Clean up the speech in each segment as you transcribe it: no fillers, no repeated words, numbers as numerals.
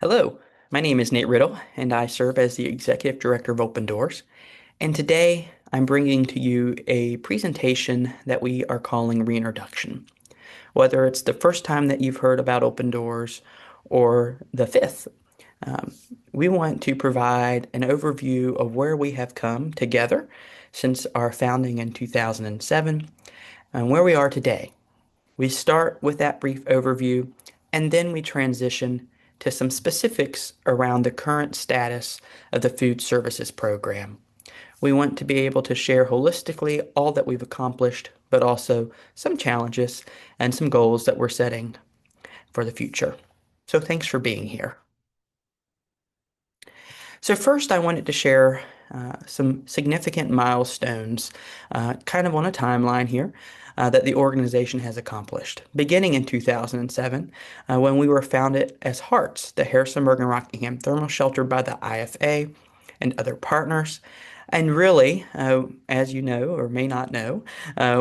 Hello, my name is Nate Riddle, and I serve as the Executive Director of Open Doors. And today I'm bringing to you a presentation that we are calling Reintroduction. Whether it's the first time that you've heard about Open Doors or the fifth, um, we want to provide an overview of where we have come together since our founding in 2007 and where we are today. We start with that brief overview, and then we transition to some specifics around the current status of the food services program. We want to be able to share holistically all that we've accomplished, but also some challenges and some goals that we're setting for the future. So thanks for being here. So first, I wanted to share some significant milestones, kind of on a timeline here, that the organization has accomplished. Beginning in 2007, when we were founded as Hearts, the Harrisonburg and Rockingham Thermal Shelter by the IFA and other partners. And really, as you know or may not know,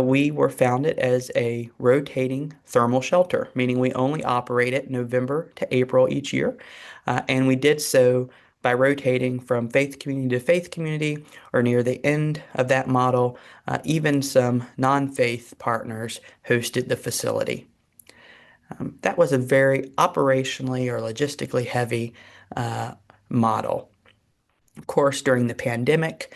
we were founded as a rotating thermal shelter, meaning we only operate it November to April each year. And we did so by rotating from faith community to faith community, or near the end of that model, even some non-faith partners hosted the facility. That was a very operationally or logistically heavy model. Of course, during the pandemic,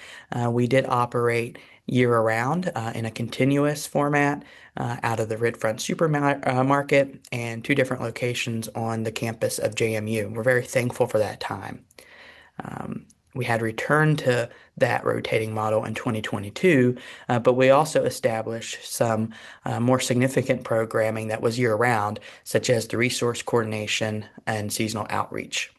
we did operate year-round in a continuous format out of the Ridgefront Supermarket and two different locations on the campus of JMU. We're very thankful for that time. We had returned to that rotating model in 2022, but we also established some more significant programming that was year-round, such as the resource coordination and seasonal outreach.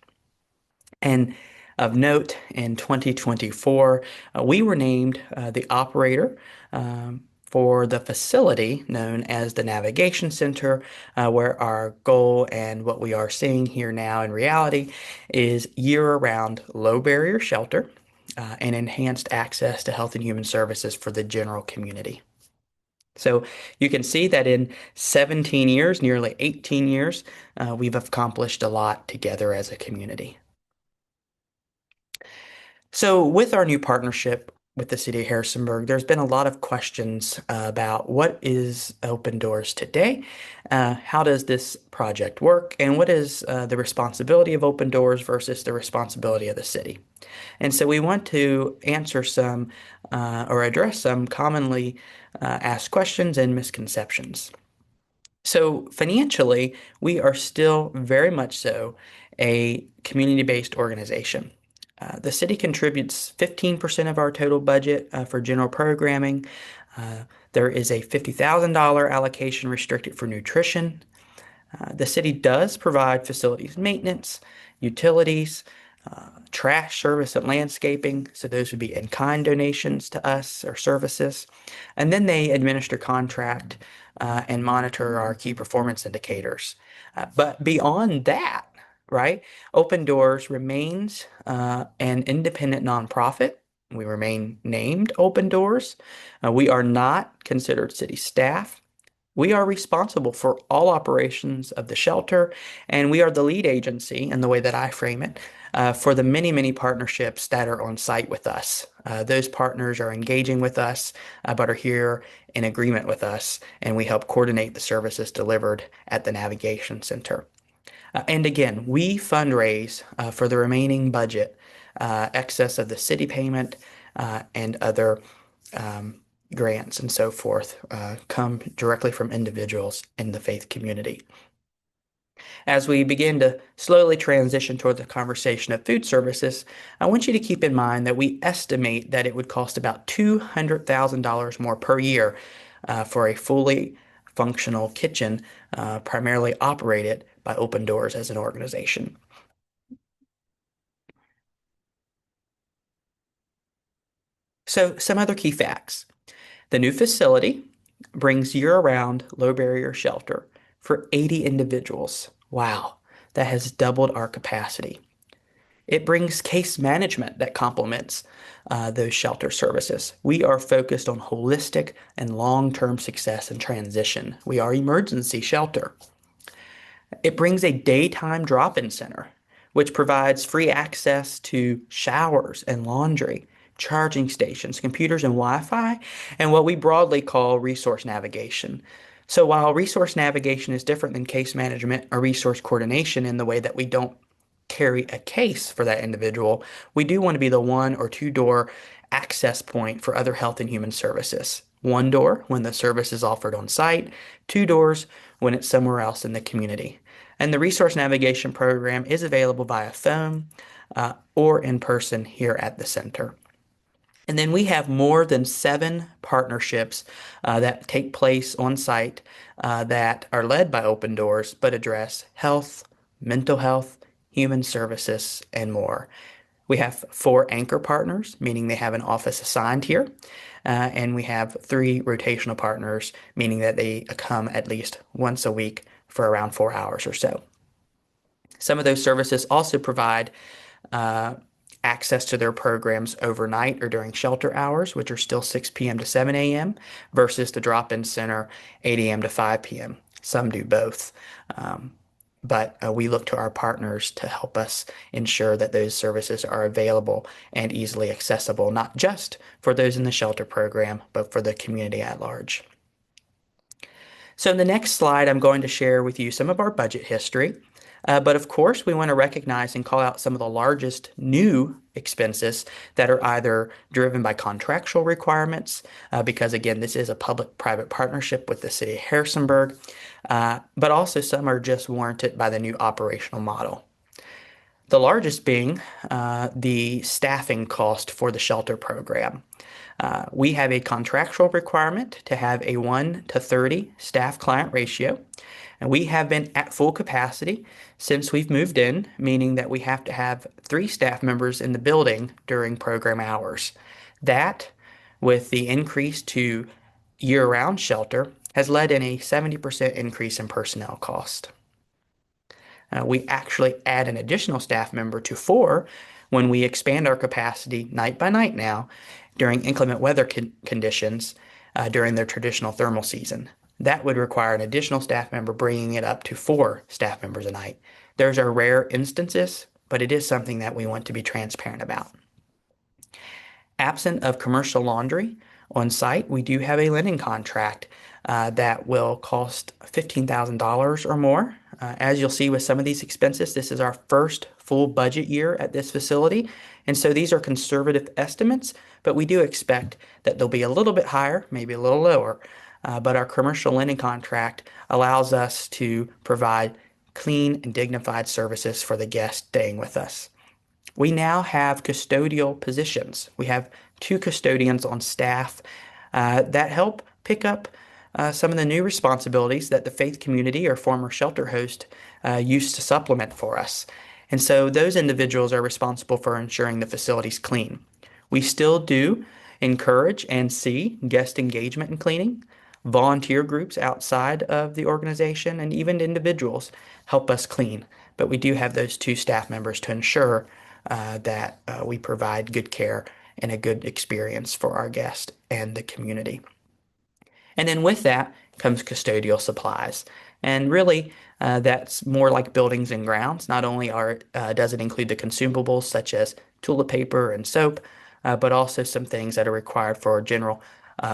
And of note, in 2024, we were named the operator for the facility known as the Navigation Center, where our goal and what we are seeing here now in reality is year-round low barrier shelter and enhanced access to health and human services for the general community. So you can see that in 17 years, nearly 18 years, we've accomplished a lot together as a community. So with our new partnership with the City of Harrisonburg, there's been a lot of questions about what is Open Doors today, how does this project work, and what is the responsibility of Open Doors versus the responsibility of the city. And so we want to answer some or address some commonly asked questions and misconceptions. So financially, we are still very much so a community-based organization. The city contributes 15% of our total budget for general programming. There is a $50,000 allocation restricted for nutrition. The city does provide facilities maintenance, utilities, trash service and landscaping. So those would be in-kind donations to us or services. And then they administer contract and monitor our key performance indicators. But beyond that, right, Open Doors remains an independent nonprofit. We remain named Open Doors. We are not considered city staff. We are responsible for all operations of the shelter, and we are the lead agency, in the way that I frame it, for the many, many partnerships that are on site with us. Those partners are engaging with us, but are here in agreement with us, and we help coordinate the services delivered at the Navigation Center. And again, we fundraise for the remaining budget, excess of the city payment and other grants and so forth come directly from individuals in the faith community. As we begin to slowly transition toward the conversation of food services, I want you to keep in mind that we estimate that it would cost about $200,000 more per year for a fully functional kitchen, primarily operated by Open Doors as an organization. So some other key facts. The new facility brings year-round low barrier shelter for 80 individuals. Wow, that has doubled our capacity. It brings case management that complements those shelter services. We are focused on holistic and long-term success and transition. We are emergency shelter. It brings a daytime drop-in center. which provides free access to showers and laundry, charging stations, computers and Wi-Fi, and what we broadly call resource navigation. So while resource navigation is different than case management or resource coordination in the way that we don't carry a case for that individual, we do want to be the one or two door access point for other health and human services. One door when the service is offered on site, two doors when it's somewhere else in the community. And the resource navigation program is available via phone or in person here at the center. And then we have more than 7 partnerships that take place on site that are led by Open Doors, but address health, mental health, human services, and more. We have 4 anchor partners, meaning they have an office assigned here. And we have 3 rotational partners, meaning that they come at least once a week for around 4 hours or so. Some of those services also provide uh, access to their programs overnight or during shelter hours, which are still 6 p.m. to 7 a.m., versus the drop-in center 8 a.m. to 5 p.m. Some do both. But we look to our partners to help us ensure that those services are available and easily accessible, not just for those in the shelter program, but for the community at large. So in the next slide, I'm going to share with you some of our budget history. But of course, we want to recognize and call out some of the largest new expenses that are either driven by contractual requirements, because again, this is a public-private partnership with the City of Harrisonburg, but also some are just warranted by the new operational model. The largest being the staffing cost for the shelter program. We have a contractual requirement to have a 1 to 30 staff client ratio. And we have been at full capacity since we've moved in, meaning that we have to have 3 staff members in the building during program hours. That, with the increase to year-round shelter, has led in a 70% increase in personnel cost. We actually add an additional staff member to 4 when we expand our capacity night by night now during inclement weather conditions during their traditional thermal season. That would require an additional staff member, bringing it up to 4 staff members a night. Those are rare instances, but it is something that we want to be transparent about. Absent of commercial laundry on site, we do have a linen contract that will cost $15,000 or more. As you'll see with some of these expenses, this is our first full budget year at this facility. And so these are conservative estimates, but we do expect that they'll be a little bit higher, maybe a little lower. But our commercial linen contract allows us to provide clean and dignified services for the guests staying with us. We now have custodial positions. We have 2 custodians on staff that help pick up some of the new responsibilities that the faith community or former shelter host used to supplement for us. And so those individuals are responsible for ensuring the facility's clean. We still do encourage and see guest engagement in cleaning. Volunteer groups outside of the organization and even individuals help us clean. But we do have those 2 staff members to ensure that we provide good care and a good experience for our guests and the community. And then with that comes custodial supplies. And really, that's more like buildings and grounds. Not only does it include the consumables such as toilet paper and soap, but also some things that are required for general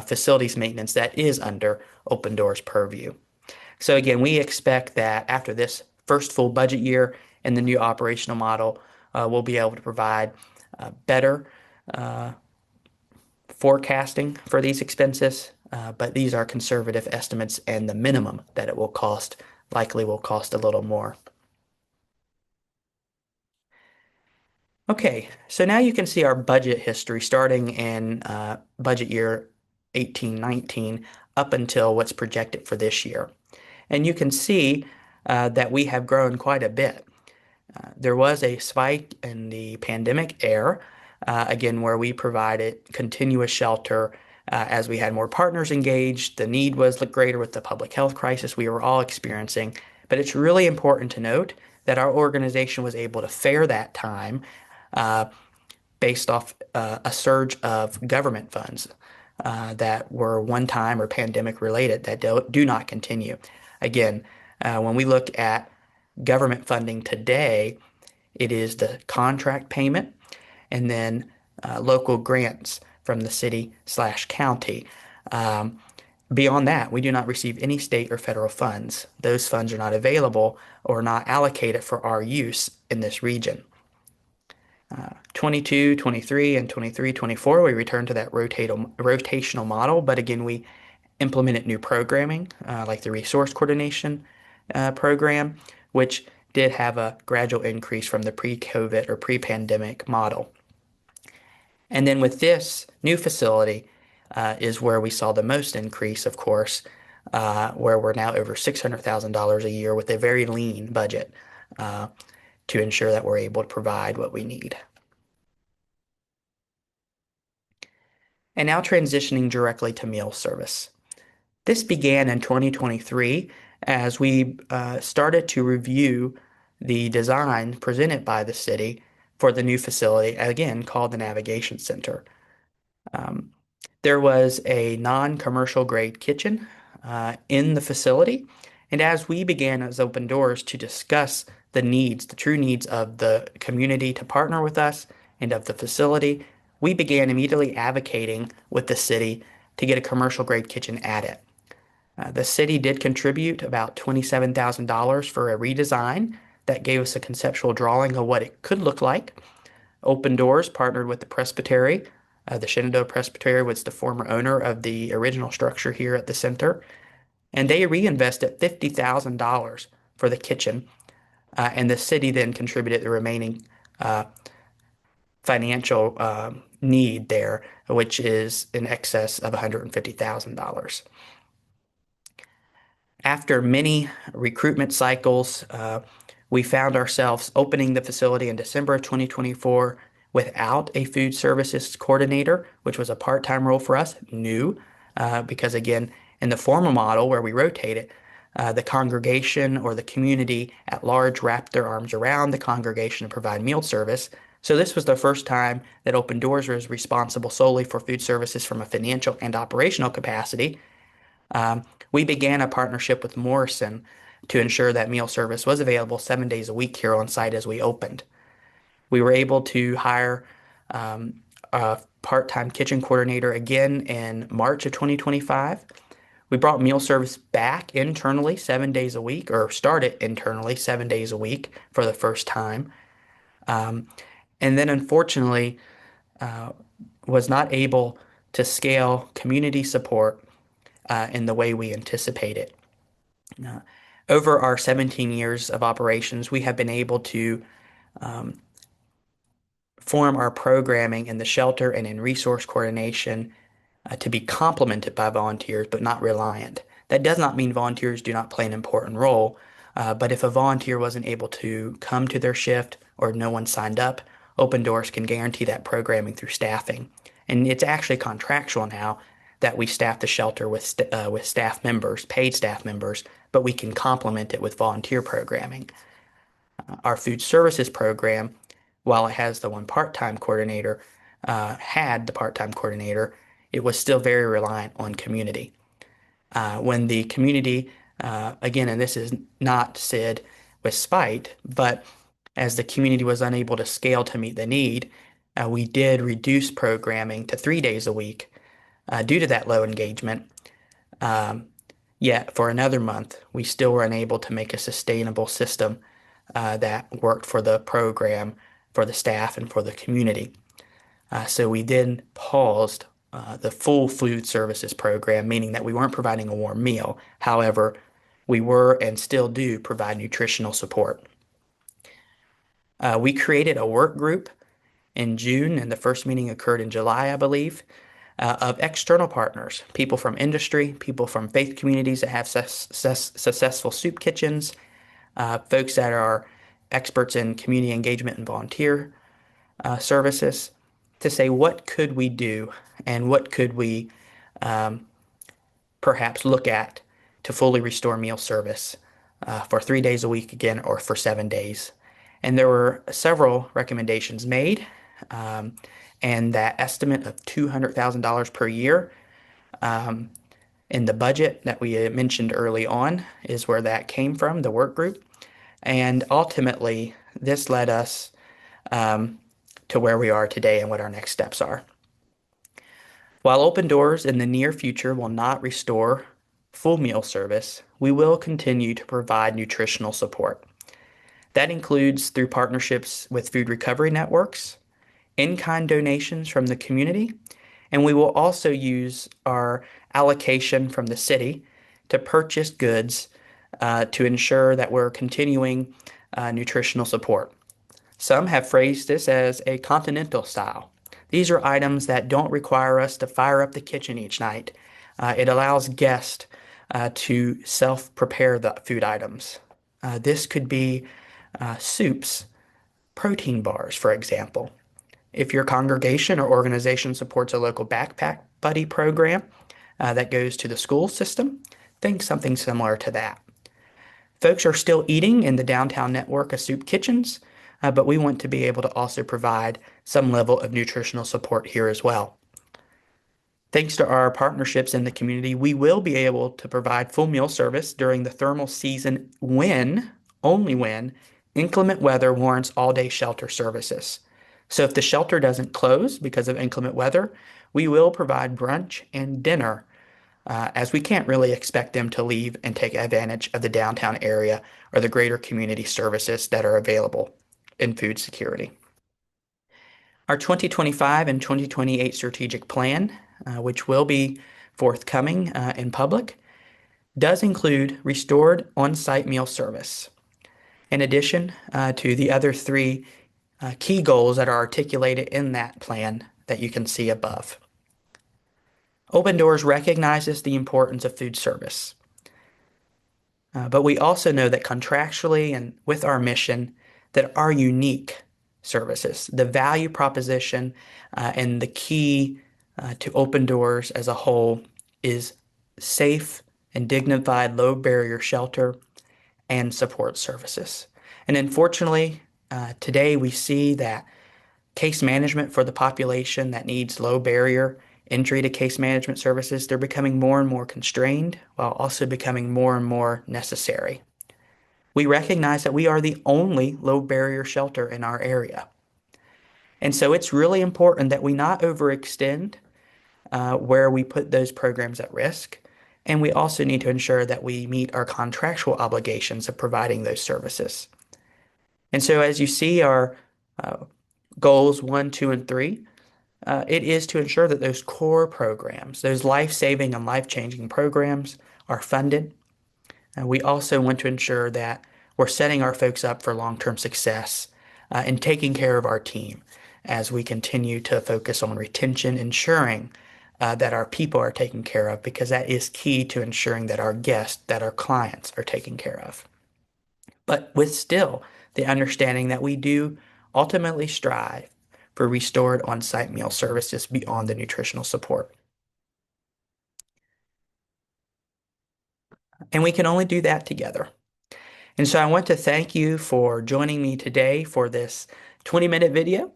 facilities maintenance that is under Open Doors purview. So again, we expect that after this first full budget year and the new operational model, we'll be able to provide better forecasting for these expenses, but these are conservative estimates, and the minimum that it will cost likely will cost a little more. Okay, so now you can see our budget history starting in budget year 18-19 up until what's projected for this year. And you can see that we have grown quite a bit. There was a spike in the pandemic era, again, where we provided continuous shelter as we had more partners engaged. The need was greater with the public health crisis we were all experiencing. But it's really important to note that our organization was able to fare that time based off a surge of government funds that were one-time or pandemic related that do not continue. Again, when we look at government funding today, It is the contract payment and then local grants from the city/county. Um, Beyond that, we do not receive any state or federal funds. Those funds are not available or not allocated for our use in this region. 22, 23, and 23, 24, we returned to that rotational model, but again, we implemented new programming like the resource coordination program, which did have a gradual increase from the pre-COVID or pre-pandemic model. And then with this new facility is where we saw the most increase, of course, where we're now over $600,000 a year with a very lean budget uh, to ensure that we're able to provide what we need. And now transitioning directly to meal service. This began in 2023 as we started to review the design presented by the city for the new facility, again called the Navigation Center. Um, there was a non-commercial grade kitchen in the facility, and as we began as Open Doors to discuss the needs, the true needs of the community to partner with us and of the facility, we began immediately advocating with the city to get a commercial grade kitchen added. The city did contribute about $27,000 for a redesign that gave us a conceptual drawing of what it could look like. Open Doors partnered with the Presbytery. The Shenandoah Presbytery was the former owner of the original structure here at the center, and they reinvested $50,000 for the kitchen, and the city then contributed the remaining financial need there, which is in excess of $150,000. After many recruitment cycles, we found ourselves opening the facility in December of 2024 without a food services coordinator, which was a part-time role for us, new, because again, in the former model where we rotated, the congregation or the community at large wrapped their arms around the congregation to provide meal service. So this was the first time that Open Doors was responsible solely for food services from a financial and operational capacity. We began a partnership with Morrison to ensure that meal service was available 7 days a week here on site as we opened. We were able to hire a part-time kitchen coordinator again in March of 2025. We brought meal service back internally 7 days a week, or started internally 7 days a week for the first time. And then unfortunately, was not able to scale community support in the way we anticipated. Uh, Over our 17 years of operations, we have been able to form our programming in the shelter and in resource coordination to be complemented by volunteers, but not reliant. That does not mean volunteers do not play an important role, but if a volunteer wasn't able to come to their shift or no one signed up, Open Doors can guarantee that programming through staffing. And it's actually contractual now that we staff the shelter with staff members, paid staff members, but we can complement it with volunteer programming. Our food services program, while it has the one part-time coordinator, had the part-time coordinator, it was still very reliant on community. When the community, again, and this is not said with spite, but as the community was unable to scale to meet the need, we did reduce programming to 3 days a week due to that low engagement. Yet for another month, we still were unable to make a sustainable system that worked for the program, for the staff, and for the community. So we then paused the full food services program, meaning that we weren't providing a warm meal. However, we were and still do provide nutritional support. We created a work group in June, and the first meeting occurred in July, I believe, of external partners, people from industry, people from faith communities that have successful soup kitchens, folks that are experts in community engagement and volunteer services, to say what could we do and what could we perhaps look at to fully restore meal service for 3 days a week again or for 7 days. And there were several recommendations made, and that estimate of $200,000 per year in the budget that we mentioned early on is where that came from, the work group. And ultimately, this led us um, to where we are today and what our next steps are. While Open Doors in the near future will not restore full meal service, we will continue to provide nutritional support. That includes through partnerships with food recovery networks, in-kind donations from the community, and we will also use our allocation from the city to purchase goods to ensure that we're continuing nutritional support. Some have phrased this as a continental style. These are items that don't require us to fire up the kitchen each night. It allows guests to self-prepare the food items. This could be soups, protein bars, for example. If your congregation or organization supports a local backpack buddy program that goes to the school system, think something similar to that. Folks are still eating in the downtown network of soup kitchens, but we want to be able to also provide some level of nutritional support here as well. Thanks to our partnerships in the community, we will be able to provide full meal service during the thermal season when, only when, inclement weather warrants all-day shelter services. So if the shelter doesn't close because of inclement weather, we will provide brunch and dinner, as we can't really expect them to leave and take advantage of the downtown area or the greater community services that are available in food security. Our 2025 and 2028 strategic plan, which will be forthcoming in public, does include restored on-site meal service. In addition to the other three key goals that are articulated in that plan that you can see above. Open Doors recognizes the importance of food service, but we also know that contractually and with our mission that our unique services, the value proposition and the key to Open Doors as a whole is safe and dignified low barrier shelter and support services. And unfortunately, today we see that case management for the population that needs low barrier entry to case management services, they're becoming more and more constrained while also becoming more and more necessary. We recognize that we are the only low barrier shelter in our area. And so it's really important that we not overextend where we put those programs at risk. And we also need to ensure that we meet our contractual obligations of providing those services. And so as you see our goals 1, 2, and 3, it is to ensure that those core programs, those life-saving and life-changing programs are funded. And we also want to ensure that we're setting our folks up for long-term success and taking care of our team as we continue to focus on retention, ensuring that our people are taken care of, because that is key to ensuring that our guests, that our clients are taken care of. But with still the understanding that we do ultimately strive for restored on-site meal services beyond the nutritional support. And we can only do that together. And so I want to thank you for joining me today for this 20-minute video.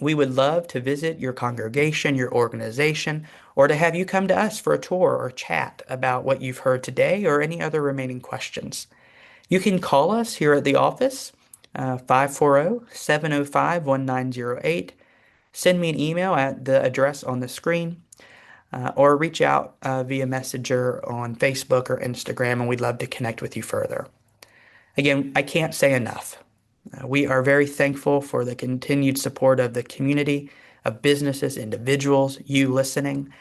We would love to visit your congregation, your organization, or to have you come to us for a tour or chat about what you've heard today or any other remaining questions. You can call us here at the office, 540-705-1908. Send me an email at the address on the screen, or reach out via Messenger on Facebook or Instagram, and we'd love to connect with you further. Again, I can't say enough. We are very thankful for the continued support of the community, of businesses, individuals, you listening,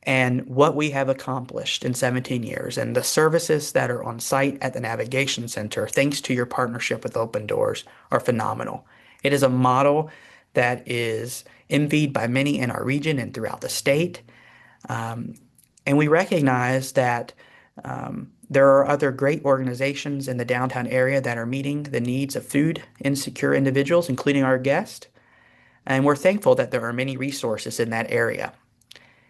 and what we have accomplished in 17 years and the services that are on site at the Navigation Center, thanks to your partnership with Open Doors, are phenomenal. It is a model that is envied by many in our region and throughout the state. And we recognize that there are other great organizations in the downtown area that are meeting the needs of food insecure individuals, including our guest. And we're thankful that there are many resources in that area.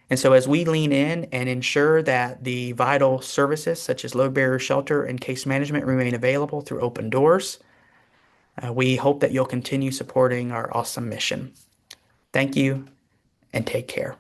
And so as we lean in and ensure that the vital services such as low barrier shelter and case management remain available through Open Doors, we hope that you'll continue supporting our awesome mission. Thank you and take care.